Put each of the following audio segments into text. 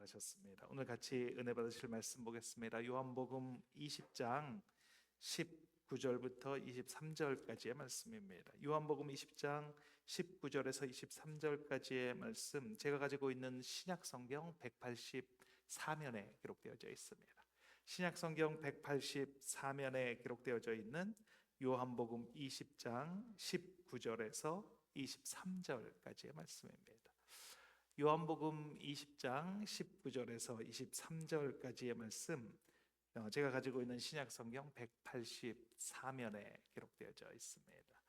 안녕하셨습니다. 오늘 같이 은혜 받으실 말씀 보겠습니다. 요한복음 20장 19절부터 23절까지의 말씀입니다. 요한복음 20장 19절에서 23절까지의 말씀, 제가 가지고 있는 신약 성경 184면에 기록되어져 있습니다. 신약 성경 184면에 기록되어져 있는 요한복음 20장 19절에서 23절까지의 말씀입니다. 요한복음 20장 19절에서 23절까지의 말씀, 제가 가지고 있는 신약 성경 184면에 기록되어져 있습니다.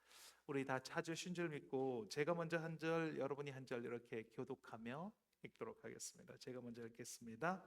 우리 다 찾으신 줄 믿고 제가 먼저 한 절, 여러분이 한 절 이렇게 교독하며 읽도록 하겠습니다. 제가 먼저 읽겠습니다.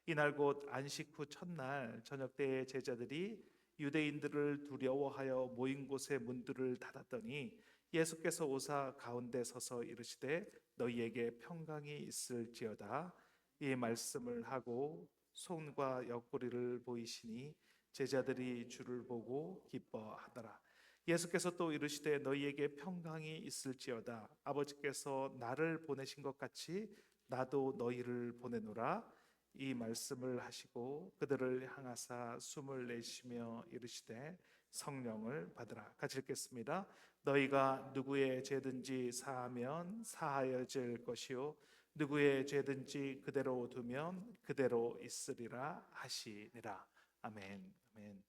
이날 곧 안식 후 첫날 저녁 때에 제자들이 유대인들을 두려워하여 모인 곳의 문들을 닫았더니 예수께서 오사 가운데 서서 이르시되 너희에게 평강이 있을지어다. 이 말씀을 하고 손과 옆구리를 보이시니 제자들이 주를 보고 기뻐하더라. 예수께서 또 이르시되 너희에게 평강이 있을지어다. 아버지께서 나를 보내신 것 같이 나도 너희를 보내노라. 이 말씀을 하시고 그들을 향하사 숨을 내쉬며 이르시되 성령을 받으라. 같이 읽겠습니다. 너희가 누구의 죄든지 사하면 사하여질 것이요 누구의 죄든지 그대로 두면 그대로 있으리라 하시니라. 아멘. 아멘.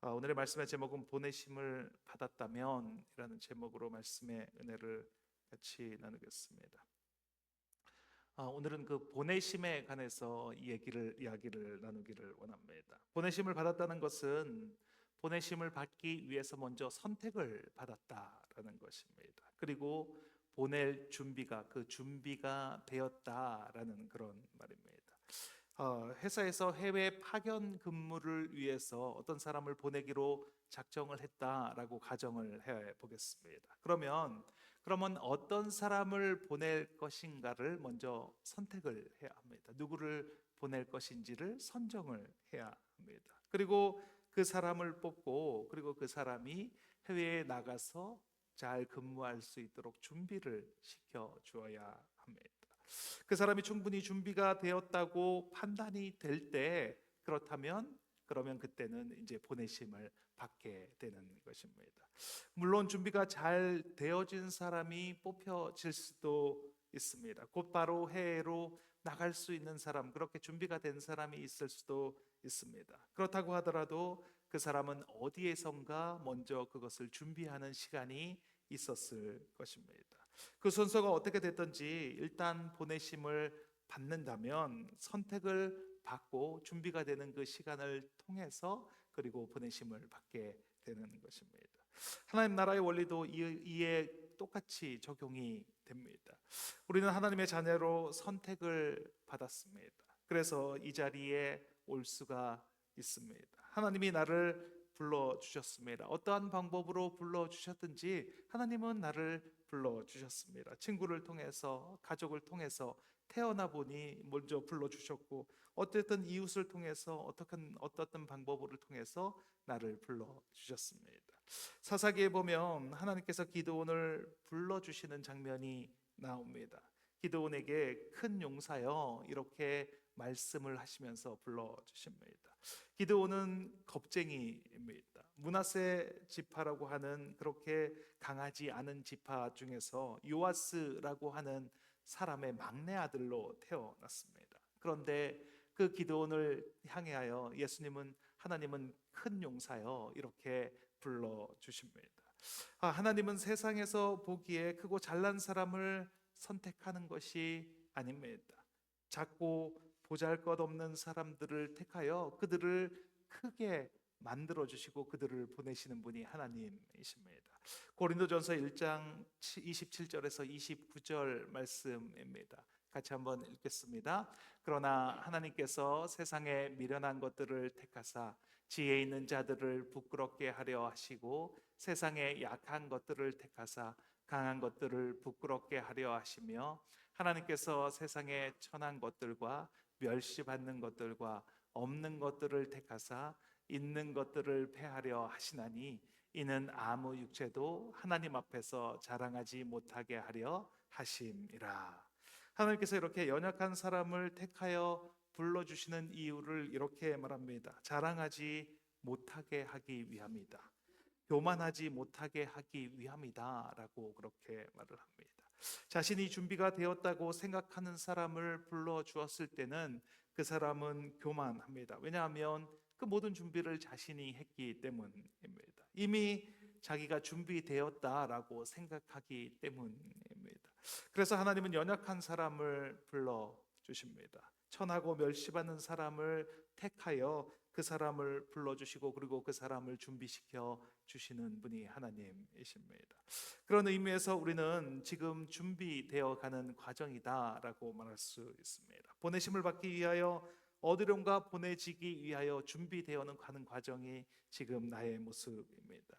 오늘의 말씀의 제목은 보내심을 받았다면 이라는 제목으로 말씀의 은혜를 같이 나누겠습니다. 오늘은 그 보내심에 관해서 이야기를 나누기를 원합니다. 보내심을 받았다는 것은 보내심을 받기 위해서 먼저 선택을 받았다라는 것입니다. 그리고 보낼 준비가 되었다라는 그런 말입니다. 회사에서 해외 파견 근무를 위해서 어떤 사람을 보내기로 작정을 했다라고 가정을 해 보겠습니다. 그러면 어떤 사람을 보낼 것인가를 먼저 선택을 해야 합니다. 누구를 보낼 것인지를 선정을 해야 합니다. 그리고 그 사람을 뽑고 그리고 그 사람이 해외에 나가서 잘 근무할 수 있도록 준비를 시켜 주어야 합니다. 그 사람이 충분히 준비가 되었다고 판단이 될 때 그러면 그때는 이제 보내심을 받게 되는 것입니다. 물론 준비가 잘 되어진 사람이 뽑혀질 수도 있습니다. 곧바로 해외로 나갈 수 있는 사람, 그렇게 준비가 된 사람이 있을 수도 있습니다. 그렇다고 하더라도 그 사람은 어디에선가 먼저 그것을 준비하는 시간이 있었을 것입니다. 그 순서가 어떻게 됐든지 일단 보내심을 받는다면 선택을 받고 준비가 되는 그 시간을 통해서 그리고 보내심을 받게 되는 것입니다. 하나님 나라의 원리도 이에 똑같이 적용이 됩니다. 우리는 하나님의 자녀로 선택을 받았습니다. 그래서 이 자리에 올 수가 있습니다. 하나님이 나를 불러주셨습니다. 어떠한 방법으로 불러주셨든지 하나님은 나를 불러주셨습니다. 친구를 통해서, 가족을 통해서 태어나 보니 먼저 불러주셨고, 어쨌든 이웃을 통해서 어떤 방법을 통해서 나를 불러주셨습니다. 사사기에 보면 하나님께서 기드온을 불러주시는 장면이 나옵니다. 기드온에게 큰 용사여 이렇게 말씀을 하시면서 불러주십니다. 기드온은 겁쟁이입니다. 므낫세 지파라고 하는 그렇게 강하지 않은 지파 중에서 요아스라고 하는 사람의 막내 아들로 태어났습니다. 그런데 그 기드온을 향하여 하나님은 큰 용사여 이렇게 불러주십니다. 하나님은 세상에서 보기에 크고 잘난 사람을 선택하는 것이 아닙니다. 작고 보잘것없는 사람들을 택하여 그들을 크게 만들어주시고 그들을 보내시는 분이 하나님이십니다. 고린도전서 1장 27절에서 29절 말씀입니다. 같이 한번 읽겠습니다. 그러나 하나님께서 세상에 미련한 것들을 택하사 지혜 있는 자들을 부끄럽게 하려 하시고 세상에 약한 것들을 택하사 강한 것들을 부끄럽게 하려 하시며 하나님께서 세상에 천한 것들과 멸시받는 것들과 없는 것들을 택하사 있는 것들을 패하려 하시나니 이는 아무 육체도 하나님 앞에서 자랑하지 못하게 하려 하심이라. 하나님께서 이렇게 연약한 사람을 택하여 불러주시는 이유를 이렇게 말합니다. 자랑하지 못하게 하기 위함이다. 교만하지 못하게 하기 위함이다라고 그렇게 말을 합니다. 자신이 준비가 되었다고 생각하는 사람을 불러 주었을 때는 그 사람은 교만합니다. 왜냐하면 그 모든 준비를 자신이 했기 때문입니다. 이미 자기가 준비되었다라고 생각하기 때문입니다. 그래서 하나님은 연약한 사람을 불러 주십니다. 천하고 멸시받는 사람을 택하여 그 사람을 불러주시고 그리고 그 사람을 준비시켜 주시는 분이 하나님이십니다. 그런 의미에서 우리는 지금 준비되어 가는 과정이다라고 말할 수 있습니다. 보내심을 받기 위하여 어디론가 보내지기 위하여 준비되어 가는 과정이 지금 나의 모습입니다.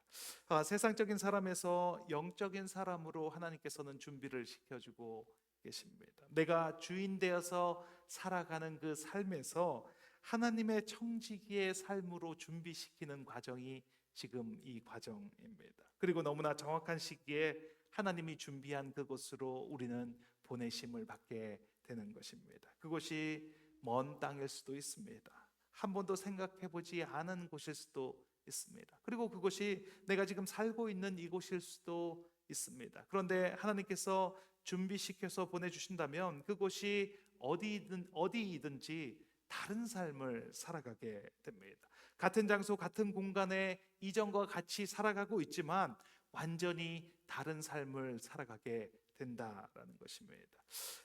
세상적인 사람에서 영적인 사람으로 하나님께서는 준비를 시켜주고 계십니다. 내가 주인 되어서 살아가는 그 삶에서 하나님의 청지기의 삶으로 준비시키는 과정이 지금 이 과정입니다. 그리고 너무나 정확한 시기에 하나님이 준비한 그곳으로 우리는 보내심을 받게 되는 것입니다. 그곳이 먼 땅일 수도 있습니다. 한 번도 생각해 보지 않은 곳일 수도 있습니다. 그리고 그곳이 내가 지금 살고 있는 이곳일 수도 있습니다. 그런데 하나님께서 준비시켜서 보내주신다면 그곳이 어디이든지 다른 삶을 살아가게 됩니다. 같은 장소, 같은 공간에 이전과 같이 살아가고 있지만 완전히 다른 삶을 살아가게 된다라는 것입니다.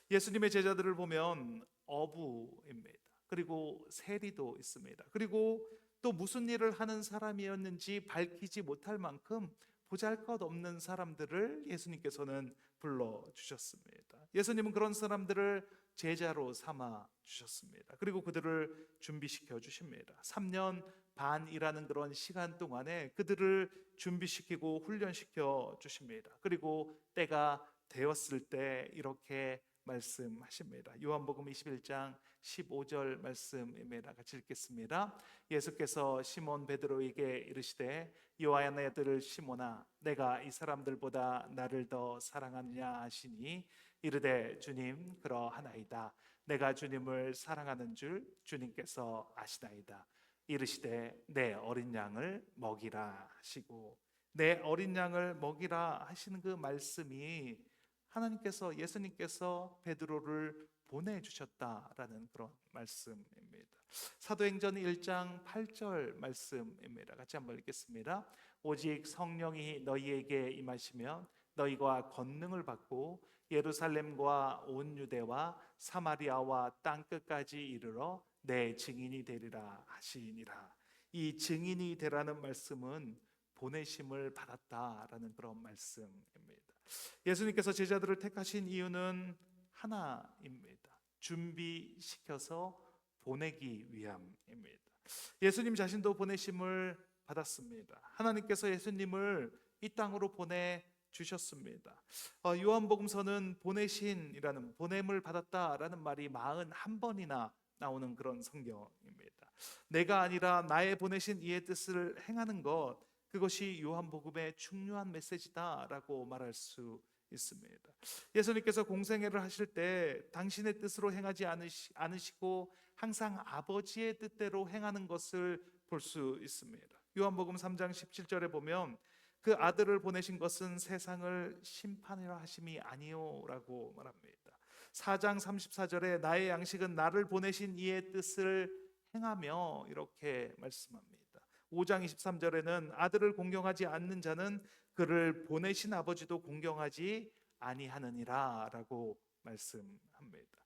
예수님의 제자들을 보면 어부입니다. 그리고 세리도 있습니다. 그리고 또 무슨 일을 하는 사람이었는지 밝히지 못할 만큼 보잘것없는 사람들을 예수님께서는 불러주셨습니다. 예수님은 그런 사람들을 제자로 삼아 주셨습니다. 그리고 그들을 준비시켜 주십니다. 3년 반이라는 그런 시간 동안에 그들을 준비시키고 훈련시켜 주십니다. 그리고 때가 되었을 때 이렇게 말씀하십니다. 요한복음 21장 15절 말씀입니다. 같이 읽겠습니다. 예수께서 시몬 베드로에게 이르시되 요한의 아들 시몬아 내가 이 사람들보다 나를 더 사랑하느냐 하시니 이르되 주님 그러하나이다. 내가 주님을 사랑하는 줄 주님께서 아시나이다. 이르시되 내 어린 양을 먹이라 하시고 내 어린 양을 먹이라 하시는 그 말씀이 하나님께서 예수님께서 베드로를 보내주셨다라는 그런 말씀입니다. 사도행전 1장 8절 말씀입니다. 같이 한번 읽겠습니다. 오직 성령이 너희에게 임하시면 너희가 권능을 받고 예루살렘과 온 유대와 사마리아와 땅 끝까지 이르러 내 증인이 되리라 하시니라. 이 증인이 되라는 말씀은 보내심을 받았다라는 그런 말씀입니다. 예수님께서 제자들을 택하신 이유는 하나입니다. 준비시켜서 보내기 위함입니다. 예수님 자신도 보내심을 받았습니다. 하나님께서 예수님을 이 땅으로 보내 주셨습니다. 요한복음서는 보내신이라는 보냄을 받았다라는 말이 41번이나 나오는 그런 성경입니다. 내가 아니라 나의 보내신 이의 뜻을 행하는 것, 그것이 요한복음의 중요한 메시지다라고 말할 수 있습니다. 예수님께서 공생애를 하실 때 당신의 뜻으로 행하지 않으시고 항상 아버지의 뜻대로 행하는 것을 볼 수 있습니다. 요한복음 3장 17절에 보면 그 아들을 보내신 것은 세상을 심판하려 하심이 아니요라고 말합니다. 4장 34절에 나의 양식은 나를 보내신 이의 뜻을 행하며 이렇게 말씀합니다. 5장 23절에는 아들을 공경하지 않는 자는 그를 보내신 아버지도 공경하지 아니하느니라 라고 말씀합니다.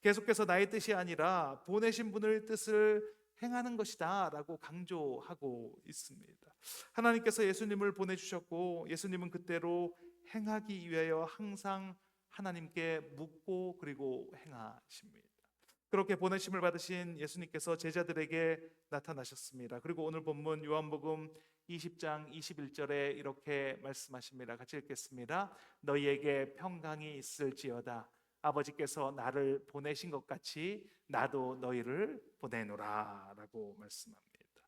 계속해서 나의 뜻이 아니라 보내신 분의 뜻을 행하는 것이다 라고 강조하고 있습니다. 하나님께서 예수님을 보내주셨고 예수님은 그때로 행하기 위하여 항상 하나님께 묻고 그리고 행하십니다. 그렇게 보내심을 받으신 예수님께서 제자들에게 나타나셨습니다. 그리고 오늘 본문 요한복음 20장 21절에 이렇게 말씀하십니다. 같이 읽겠습니다. 너희에게 평강이 있을지어다. 아버지께서 나를 보내신 것 같이 나도 너희를 보내노라 라고 말씀합니다.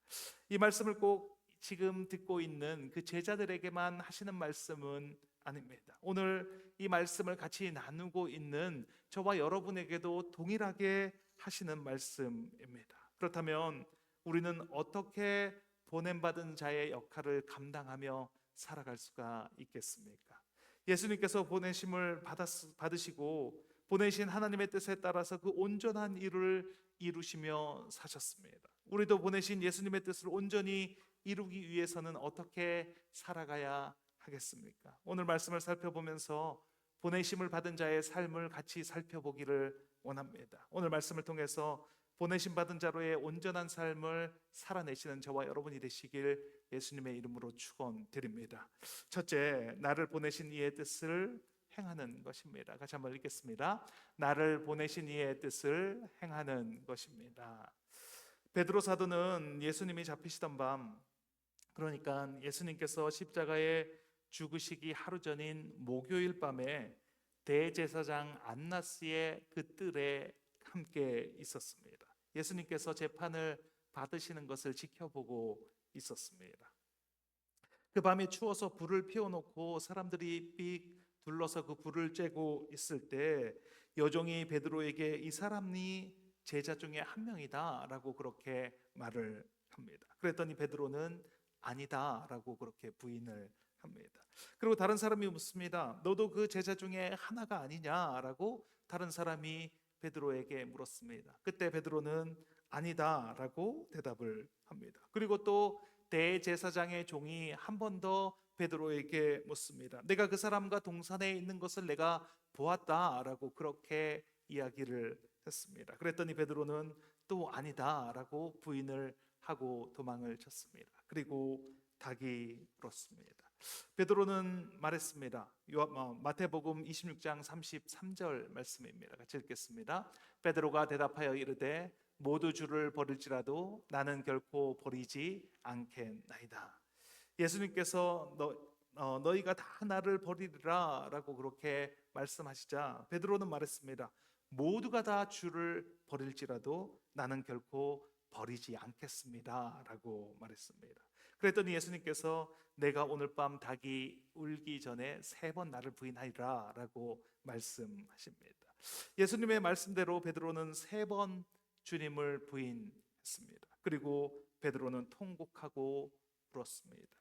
이 말씀을 꼭 지금 듣고 있는 그 제자들에게만 하시는 말씀은 아닙니다. 오늘 이 말씀을 같이 나누고 있는 저와 여러분에게도 동일하게 하시는 말씀입니다. 그렇다면 우리는 어떻게 보냄받은 자의 역할을 감당하며 살아갈 수가 있겠습니까? 예수님께서 보내심을 받으시고 보내신 하나님의 뜻에 따라서 그 온전한 일을 이루시며 사셨습니다. 우리도 보내신 예수님의 뜻을 온전히 이루기 위해서는 어떻게 살아가야 하겠습니까? 오늘 말씀을 살펴보면서 보내심을 받은 자의 삶을 같이 살펴보기를 원합니다. 오늘 말씀을 통해서 보내심 받은 자로의 온전한 삶을 살아내시는 저와 여러분이 되시길 예수님의 이름으로 축원드립니다. 첫째, 나를 보내신 이의 뜻을 행하는 것입니다. 같이 한번 읽겠습니다. 나를 보내신 이의 뜻을 행하는 것입니다. 베드로 사도는 예수님이 잡히시던 밤, 그러니까 예수님께서 십자가에 죽으시기 하루 전인 목요일 밤에 대제사장 안나스의 그 뜰에 함께 있었습니다. 예수님께서 재판을 받으시는 것을 지켜보고 있었습니다. 그 밤이 추워서 불을 피워놓고 사람들이 삑 둘러서 그 불을 쬐고 있을 때 여종이 베드로에게 이 사람이 제자 중에 한 명이다 라고 그렇게 말을 합니다. 그랬더니 베드로는 아니다 라고 그렇게 부인을 합니다. 그리고 다른 사람이 묻습니다. 너도 그 제자 중에 하나가 아니냐라고 다른 사람이 베드로에게 물었습니다. 그때 베드로는 아니다 라고 대답을 합니다. 그리고 또 대제사장의 종이 한 번 더 베드로에게 묻습니다. 내가 그 사람과 동산에 있는 것을 내가 보았다 라고 그렇게 이야기를 했습니다. 그랬더니 베드로는 또 아니다 라고 부인을 하고 도망을 쳤습니다. 그리고 닭이 울었습니다. 베드로는 말했습니다. 마태복음 26장 33절 말씀입니다. 같이 읽겠습니다. 베드로가 대답하여 이르되 모두 주를 버릴지라도 나는 결코 버리지 않겠나이다. 예수님께서 너희가 다 나를 버리리라 라고 그렇게 말씀하시자 베드로는 말했습니다. 모두가 다 주를 버릴지라도 나는 결코 버리지 않겠습니다 라고 말했습니다. 그랬더니 예수님께서 내가 오늘 밤 닭이 울기 전에 3번 나를 부인하리라 라고 말씀하십니다. 예수님의 말씀대로 베드로는 3번 주님을 부인했습니다. 그리고 베드로는 통곡하고 울었습니다.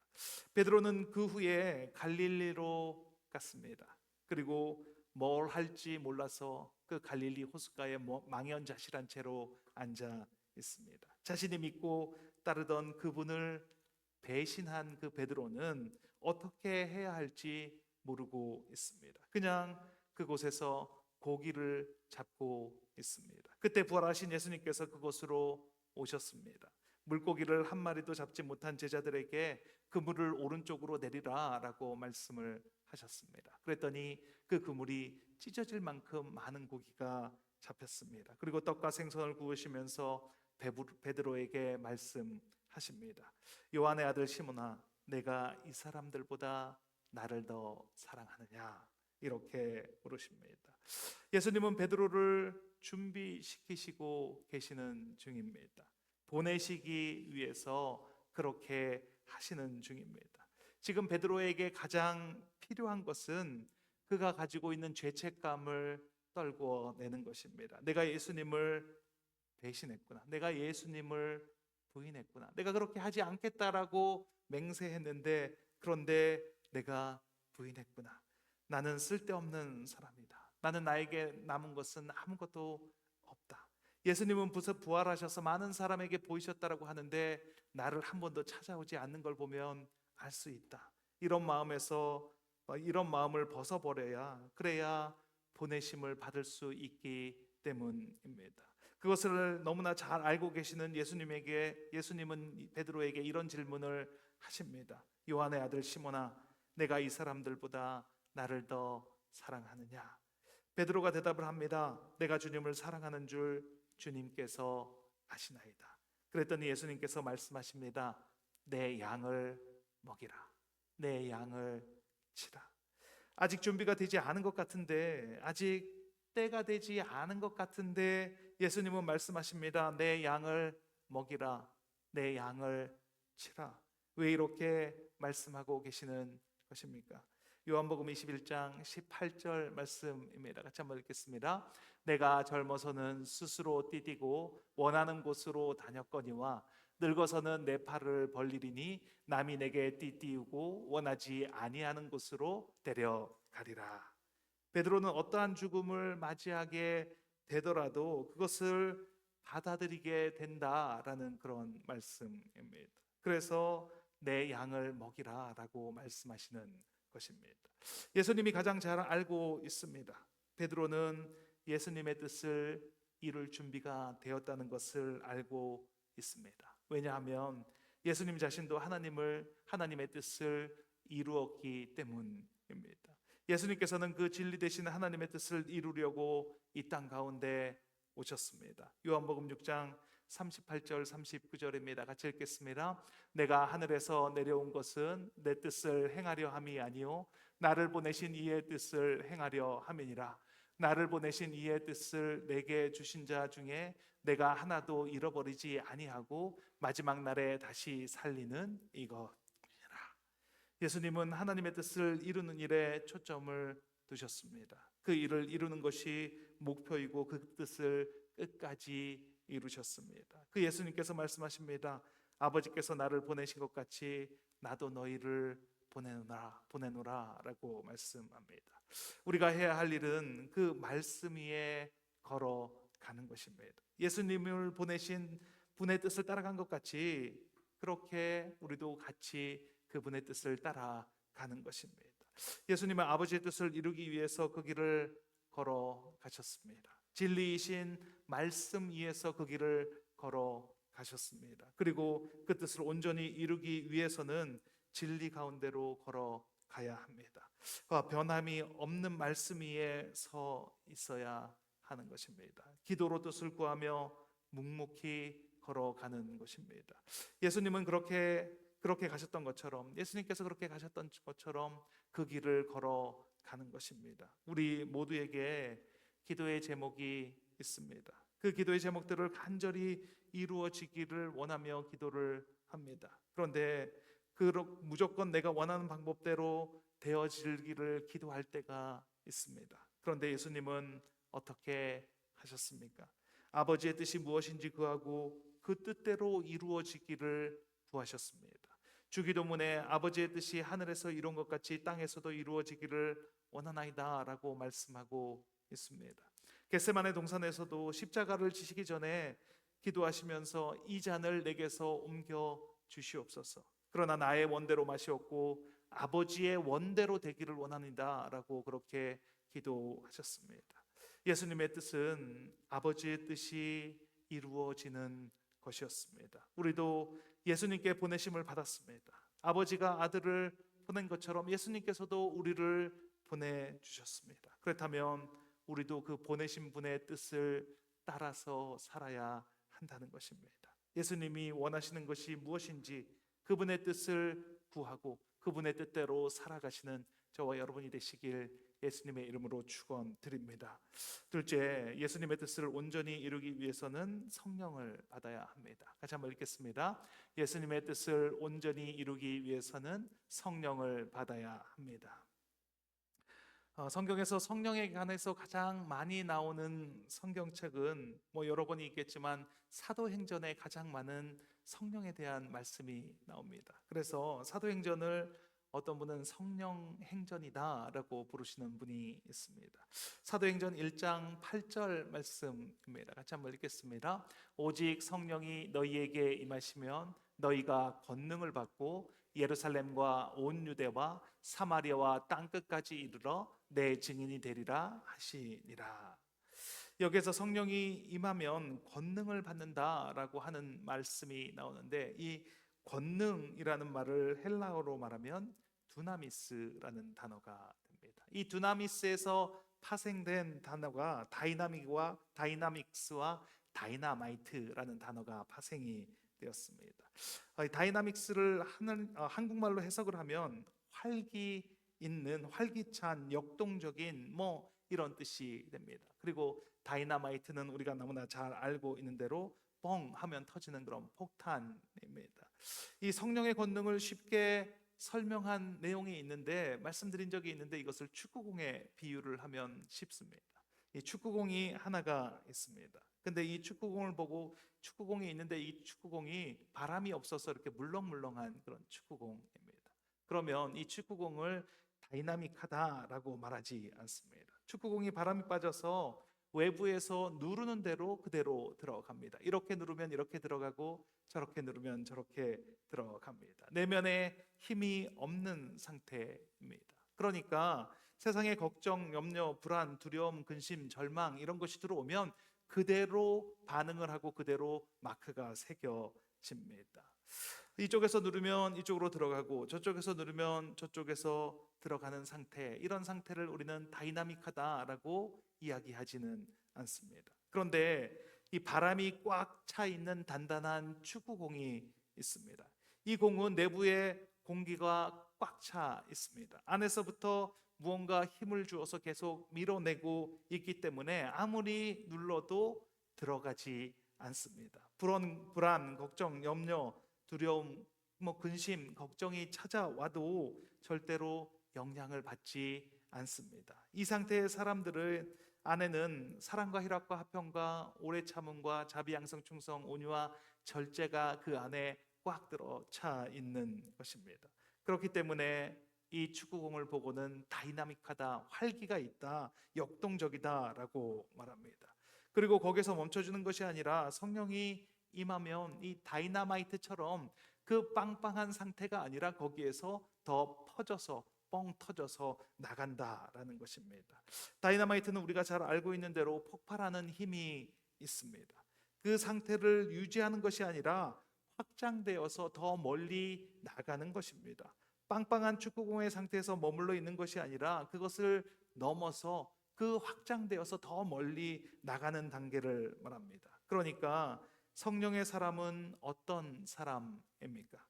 베드로는 그 후에 갈릴리로 갔습니다. 그리고 뭘 할지 몰라서 그 갈릴리 호숫가에 망연자실한 채로 앉아 있습니다. 자신이 믿고 따르던 그분을 배신한 그 베드로는 어떻게 해야 할지 모르고 있습니다. 그냥 그곳에서 고기를 잡고 있습니다. 그때 부활하신 예수님께서 그곳으로 오셨습니다. 물고기를 한 마리도 잡지 못한 제자들에게 그물을 오른쪽으로 내리라 라고 말씀을 하셨습니다. 그랬더니 그 그물이 찢어질 만큼 많은 고기가 잡혔습니다. 그리고 떡과 생선을 구우시면서 베드로에게 말씀하십니다. 요한의 아들 시몬아, 내가 이 사람들보다 나를 더 사랑하느냐? 이렇게 물으십니다. 예수님은 베드로를 준비시키시고 계시는 중입니다. 보내시기 위해서 그렇게 하시는 중입니다. 지금 베드로에게 가장 필요한 것은 그가 가지고 있는 죄책감을 떨궈내는 것입니다. 내가 예수님을 배신했구나. 내가 예수님을 부인했구나. 내가 그렇게 하지 않겠다라고 맹세했는데 그런데 내가 부인했구나. 나는 쓸데없는 사람이다. 나는 나에게 남은 것은 아무것도 없다. 예수님은 부활하셔서 많은 사람에게 보이셨다라고 하는데 나를 한 번도 찾아오지 않는 걸 보면 알 수 있다. 이런 마음을 벗어버려야 그래야 보내심을 받을 수 있기 때문입니다. 그것을 너무나 잘 알고 계시는 예수님은 베드로에게 이런 질문을 하십니다. 요한의 아들 시몬아, 내가 이 사람들보다 나를 더 사랑하느냐? 베드로가 대답을 합니다. 내가 주님을 사랑하는 줄 주님께서 아시나이다. 그랬더니 예수님께서 말씀하십니다. 내 양을 먹이라. 내 양을 치라. 아직 준비가 되지 않은 것 같은데, 아직 때가 되지 않은 것 같은데 예수님은 말씀하십니다. 내 양을 먹이라. 내 양을 치라. 왜 이렇게 말씀하고 계시는 것입니까? 요한복음 21장 18절 말씀입니다. 같이 한번 읽겠습니다. 내가 젊어서는 스스로 뛰뛰고 원하는 곳으로 다녔거니와 늙어서는 내 팔을 벌리리니 남이 내게 띠띠우고 원하지 아니하는 곳으로 데려가리라. 베드로는 어떠한 죽음을 맞이하게 되더라도 그것을 받아들이게 된다라는 그런 말씀입니다. 그래서 내 양을 먹이라라고 말씀하시는 것입니다. 예수님이 가장 잘 알고 있습니다. 베드로는 예수님의 뜻을 이룰 준비가 되었다는 것을 알고 있습니다. 왜냐하면 예수님 자신도 하나님의 뜻을 이루었기 때문입니다. 예수님께서는 그 진리 되신 하나님의 뜻을 이루려고 이 땅 가운데 오셨습니다. 요한복음 6장 38절 39절입니다. 같이 읽겠습니다. 내가 하늘에서 내려온 것은 내 뜻을 행하려 함이 아니요 나를 보내신 이의 뜻을 행하려 함이니라. 나를 보내신 이의 뜻을 내게 주신 자 중에 내가 하나도 잃어버리지 아니하고 마지막 날에 다시 살리는 이것이라. 예수님은 하나님의 뜻을 이루는 일에 초점을 두셨습니다. 그 일을 이루는 것이 목표이고 그 뜻을 끝까지 이루셨습니다. 그 예수님께서 말씀하십니다. 아버지께서 나를 보내신 것 같이 나도 너희를 보내노라 라고 말씀합니다. 우리가 해야 할 일은 그 말씀 위에 걸어가는 것입니다. 예수님을 보내신 분의 뜻을 따라간 것 같이 그렇게 우리도 같이 그분의 뜻을 따라가는 것입니다. 예수님은 아버지의 뜻을 이루기 위해서 그 길을 걸어가셨습니다. 진리이신 말씀 위에서 그 길을 걸어가셨습니다. 그리고 그 뜻을 온전히 이루기 위해서는 진리 가운데로 걸어가야 합니다. 변함이 없는 말씀 위에 서 있어야 하는 것입니다. 기도로 뜻을 구하며 묵묵히 걸어가는 것입니다. 예수님은 그렇게 가셨던 것처럼, 예수님께서 그렇게 가셨던 것처럼 그 길을 걸어가는 것입니다. 우리 모두에게 기도의 제목이 있습니다. 그 기도의 제목들을 간절히 이루어지기를 원하며 기도를 합니다. 그런데 무조건 내가 원하는 방법대로 되어지기를 기도할 때가 있습니다. 그런데 예수님은 어떻게 하셨습니까? 아버지의 뜻이 무엇인지 구하고 그 뜻대로 이루어지기를 구하셨습니다. 주기도문에 아버지의 뜻이 하늘에서 이룬 것 같이 땅에서도 이루어지기를 원하나이다 라고 말씀하고 있습니다. 겟세마네 동산에서도 십자가를 지시기 전에 기도하시면서 이 잔을 내게서 옮겨 주시옵소서. 그러나 나의 원대로 마시옵고 아버지의 원대로 되기를 원합니다 라고 그렇게 기도하셨습니다. 예수님의 뜻은 아버지의 뜻이 이루어지는 것이었습니다. 우리도 예수님께 보내심을 받았습니다. 아버지가 아들을 보낸 것처럼 예수님께서도 우리를 보내주셨습니다. 그렇다면 우리도 그 보내신 분의 뜻을 따라서 살아야 한다는 것입니다. 예수님이 원하시는 것이 무엇인지 그분의 뜻을 구하고 그분의 뜻대로 살아가시는 저와 여러분이 되시길 예수님의 이름으로 축원드립니다. 둘째, 예수님의 뜻을 온전히 이루기 위해서는 성령을 받아야 합니다. 같이 한번 읽겠습니다. 예수님의 뜻을 온전히 이루기 위해서는 성령을 받아야 합니다. 성경에서 성령에 관해서 가장 많이 나오는 성경책은 여러 권이 있겠지만 사도행전에 가장 많은 성령에 대한 말씀이 나옵니다. 그래서 사도행전을 어떤 분은 성령행전이다라고 부르시는 분이 있습니다. 사도행전 1장 8절 말씀입니다. 같이 한번 읽겠습니다. 오직 성령이 너희에게 임하시면 너희가 권능을 받고 예루살렘과 온 유대와 사마리아와 땅끝까지 이르러 내 증인이 되리라 하시니라. 여기에서 성령이 임하면 권능을 받는다라고 하는 말씀이 나오는데 이 권능이라는 말을 헬라어로 말하면 두나미스라는 단어가 됩니다. 이 두나미스에서 파생된 단어가 다이나믹스와 다이나마이트라는 단어가 파생이 되었습니다. 다이나믹스를 한국말로 해석을 하면 활기 있는, 활기찬, 역동적인 이런 뜻이 됩니다. 그리고 다이나마이트는 우리가 너무나 잘 알고 있는 대로 뻥 하면 터지는 그런 폭탄입니다. 이 성령의 권능을 쉽게 설명한 내용이 있는데, 말씀드린 적이 있는데, 이것을 축구공에 비유를 하면 쉽습니다. 이 축구공이 하나가 있습니다. 근데 이 축구공을 보고, 축구공이 있는데 이 축구공이 바람이 없어서 이렇게 물렁물렁한 그런 축구공입니다. 그러면 이 축구공을 다이나믹하다라고 말하지 않습니다. 축구공이 바람이 빠져서 외부에서 누르는 대로 그대로 들어갑니다. 이렇게 누르면 이렇게 들어가고, 저렇게 누르면 저렇게 들어갑니다. 내면에 힘이 없는 상태입니다. 그러니까 세상의 걱정, 염려, 불안, 두려움, 근심, 절망 이런 것이 들어오면 그대로 반응을 하고 그대로 마크가 새겨집니다. 이쪽에서 누르면 이쪽으로 들어가고, 저쪽에서 누르면 저쪽에서 들어가는 상태, 이런 상태를 우리는 다이나믹하다라고 이야기하지는 않습니다. 그런데 이 바람이 꽉 차 있는 단단한 축구공이 있습니다. 이 공은 내부에 공기가 꽉 차 있습니다. 안에서부터 무언가 힘을 주어서 계속 밀어내고 있기 때문에 아무리 눌러도 들어가지 않습니다. 불안, 걱정, 염려, 두려움, 근심, 걱정이 찾아와도 절대로 영향을 받지 않습니다. 이 상태의 사람들을 안에는 사랑과 희락과 화평과 오래 참음과 자비, 양성, 충성, 온유와 절제가 그 안에 꽉 들어 차 있는 것입니다. 그렇기 때문에 이 축구공을 보고는 다이나믹하다, 활기가 있다, 역동적이다라고 말합니다. 그리고 거기서 멈춰주는 것이 아니라 성령이 임하면 이 다이나마이트처럼 그 빵빵한 상태가 아니라 거기에서 더 퍼져서 뻥 터져서 나간다라는 것입니다. 다이나마이트는 우리가 잘 알고 있는 대로 폭발하는 힘이 있습니다. 그 상태를 유지하는 것이 아니라 확장되어서 더 멀리 나가는 것입니다. 빵빵한 축구공의 상태에서 머물러 있는 것이 아니라 그것을 넘어서 그 확장되어서 더 멀리 나가는 단계를 말합니다. 그러니까 성령의 사람은 어떤 사람입니까?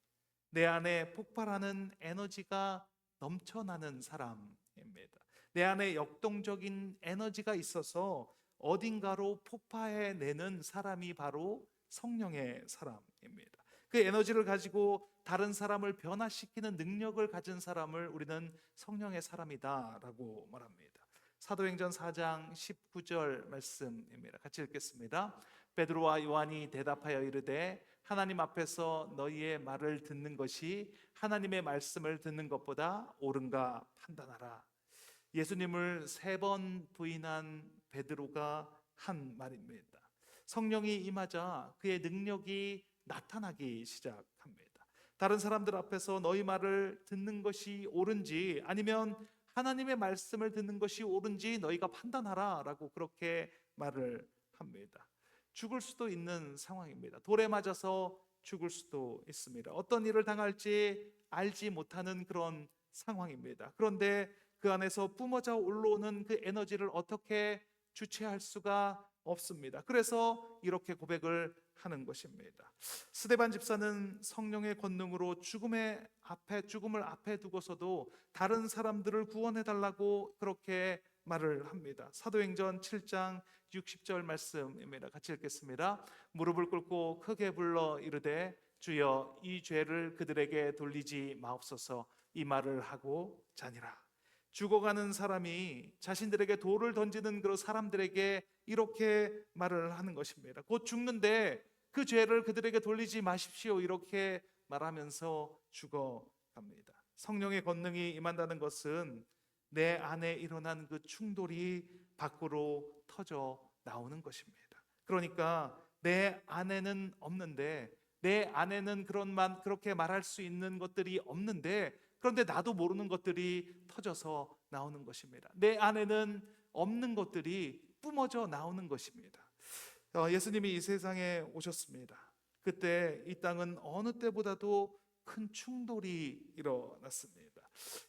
내 안에 폭발하는 에너지가 넘쳐나는 사람입니다. 내 안에 역동적인 에너지가 있어서 어딘가로 폭파해내는 사람이 바로 성령의 사람입니다. 그 에너지를 가지고 다른 사람을 변화시키는 능력을 가진 사람을 우리는 성령의 사람이다라고 말합니다. 사도행전 4장 19절 말씀입니다. 같이 읽겠습니다. 베드로와 요한이 대답하여 이르되 하나님 앞에서 너희의 말을 듣는 것이 하나님의 말씀을 듣는 것보다 옳은가 판단하라. 예수님을 3번 부인한 베드로가 한 말입니다. 성령이 임하자 그의 능력이 나타나기 시작합니다. 다른 사람들 앞에서 너희 말을 듣는 것이 옳은지 아니면 하나님의 말씀을 듣는 것이 옳은지 너희가 판단하라 라고 그렇게 말을 합니다. 죽을 수도 있는 상황입니다. 돌에 맞아서 죽을 수도 있습니다. 어떤 일을 당할지 알지 못하는 그런 상황입니다. 그런데 그 안에서 뿜어져 올라오는 그 에너지를 어떻게 주체할 수가 없습니다. 그래서 이렇게 고백을 하는 것입니다. 스데반 집사는 성령의 권능으로 죽음을 앞에 두고서도 다른 사람들을 구원해 달라고 그렇게 말을 합니다. 사도행전 7장 60절 말씀입니다. 같이 읽겠습니다. 무릎을 꿇고 크게 불러 이르되 주여 이 죄를 그들에게 돌리지 마옵소서. 이 말을 하고 자니라. 죽어가는 사람이 자신들에게 돌을 던지는 그런 사람들에게 이렇게 말을 하는 것입니다. 곧 죽는데 그 죄를 그들에게 돌리지 마십시오. 이렇게 말하면서 죽어갑니다. 성령의 권능이 임한다는 것은 내 안에 일어난 그 충돌이 밖으로 터져 나오는 것입니다. 그러니까 내 안에는 없는데, 내 안에는 그렇게 말할 수 있는 것들이 없는데, 그런데 나도 모르는 것들이 터져서 나오는 것입니다. 내 안에는 없는 것들이 뿜어져 나오는 것입니다. 예수님이 이 세상에 오셨습니다. 그때 이 땅은 어느 때보다도 큰 충돌이 일어났습니다.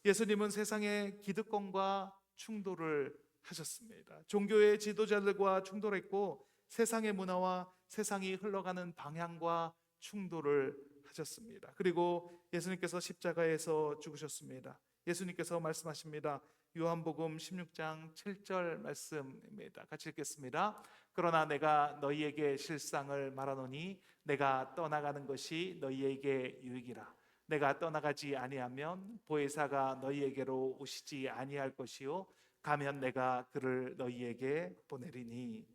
예수님은 세상의 기득권과 충돌을 하셨습니다. 종교의 지도자들과 충돌했고 세상의 문화와 세상이 흘러가는 방향과 충돌을 하셨습니다. 그리고 예수님께서 십자가에서 죽으셨습니다. 예수님께서 말씀하십니다. 요한복음 16장 7절 말씀입니다. 같이 읽겠습니다. 그러나 내가 너희에게 실상을 말하노니 내가 떠나가는 것이 너희에게 유익이라. 내가 떠나가지 아니하면 보혜사가 너희에게로 오시지 아니할 것이요 가면 내가 그를 너희에게 보내리니.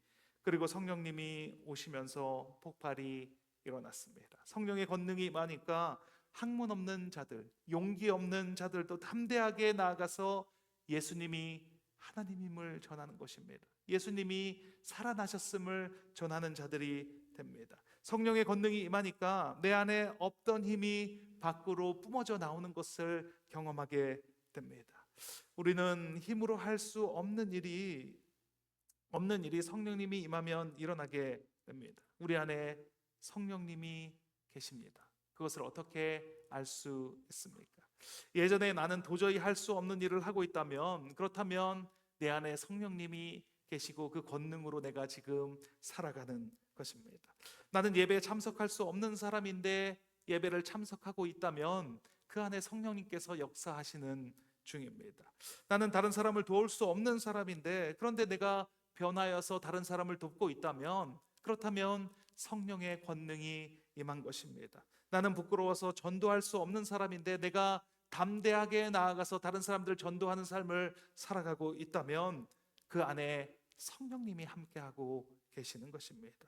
그리고 성령님이 오시면서 폭발이 일어났습니다. 성령의 권능이 임하니까 학문 없는 자들, 용기 없는 자들도 담대하게 나아가서 예수님이 하나님임을 전하는 것입니다. 예수님이 살아나셨음을 전하는 자들이 됩니다. 성령의 권능이 임하니까 내 안에 없던 힘이 밖으로 뿜어져 나오는 것을 경험하게 됩니다. 우리는 힘으로 할 수 없는 일이 성령님이 임하면 일어나게 됩니다. 우리 안에 성령님이 계십니다. 그것을 어떻게 알 수 있습니까? 예전에 나는 도저히 할 수 없는 일을 하고 있다면, 그렇다면 내 안에 성령님이 계시고 그 권능으로 내가 지금 살아가는 것입니다. 나는 예배에 참석할 수 없는 사람인데 예배를 참석하고 있다면 그 안에 성령님께서 역사하시는 중입니다. 나는 다른 사람을 도울 수 없는 사람인데 그런데 내가 변하여서 다른 사람을 돕고 있다면, 그렇다면 성령의 권능이 임한 것입니다. 나는 부끄러워서 전도할 수 없는 사람인데 내가 담대하게 나아가서 다른 사람들 전도하는 삶을 살아가고 있다면 그 안에 성령님이 함께하고 계시는 것입니다.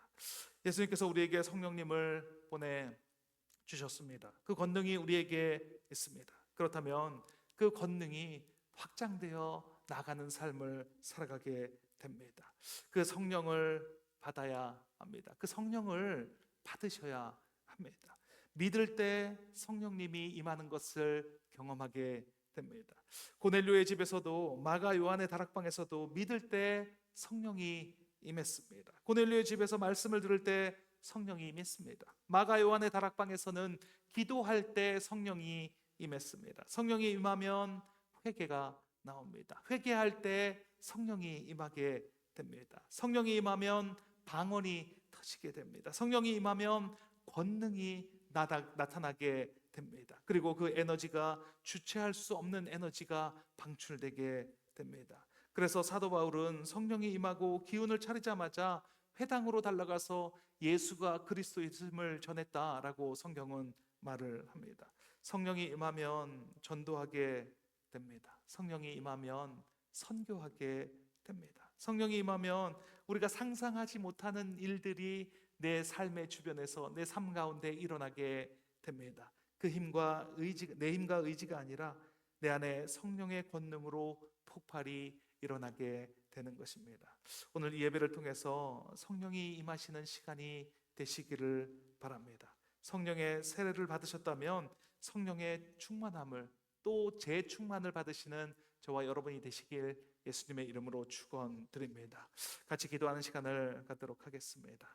예수님께서 우리에게 성령님을 보내주셨습니다. 그 권능이 우리에게 있습니다. 그렇다면 그 권능이 확장되어 나가는 삶을 살아가게 됩니다. 그 성령을 받아야 합니다. 그 성령을 받으셔야 합니다. 믿을 때 성령님이 임하는 것을 경험하게 됩니다. 고넬료의 집에서도 마가 요한의 다락방에서도 믿을 때 성령이 임했습니다. 고넬료의 집에서 말씀을 들을 때 성령이 임했습니다. 마가 요한의 다락방에서는 기도할 때 성령이 임했습니다. 성령이 임하면 회개가 나옵니다. 회개할 때 성령이 임하게 됩니다. 성령이 임하면 방언이 터지게 됩니다. 성령이 임하면 권능이 나타나게 됩니다. 그리고 그 에너지가 주체할 수 없는 에너지가 방출되게 됩니다. 그래서 사도 바울은 성령이 임하고 기운을 차리자마자 회당으로 달려가서 예수가 그리스도이심을 전했다라고 성경은 말을 합니다. 성령이 임하면 전도하게 됩니다. 성령이 임하면 선교하게 됩니다. 성령이 임하면 우리가 상상하지 못하는 일들이 내 삶의 주변에서 내 삶 가운데 일어나게 됩니다. 그 힘과 의지, 내 힘과 의지가 아니라 내 안에 성령의 권능으로 폭발이 일어나게 되는 것입니다. 오늘 이 예배를 통해서 성령이 임하시는 시간이 되시기를 바랍니다. 성령의 세례를 받으셨다면 성령의 충만함을, 또 재충만을 받으시는 저와 여러분이 되시길 예수님의 이름으로 축원드립니다. 같이 기도하는 시간을 갖도록 하겠습니다.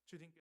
주님께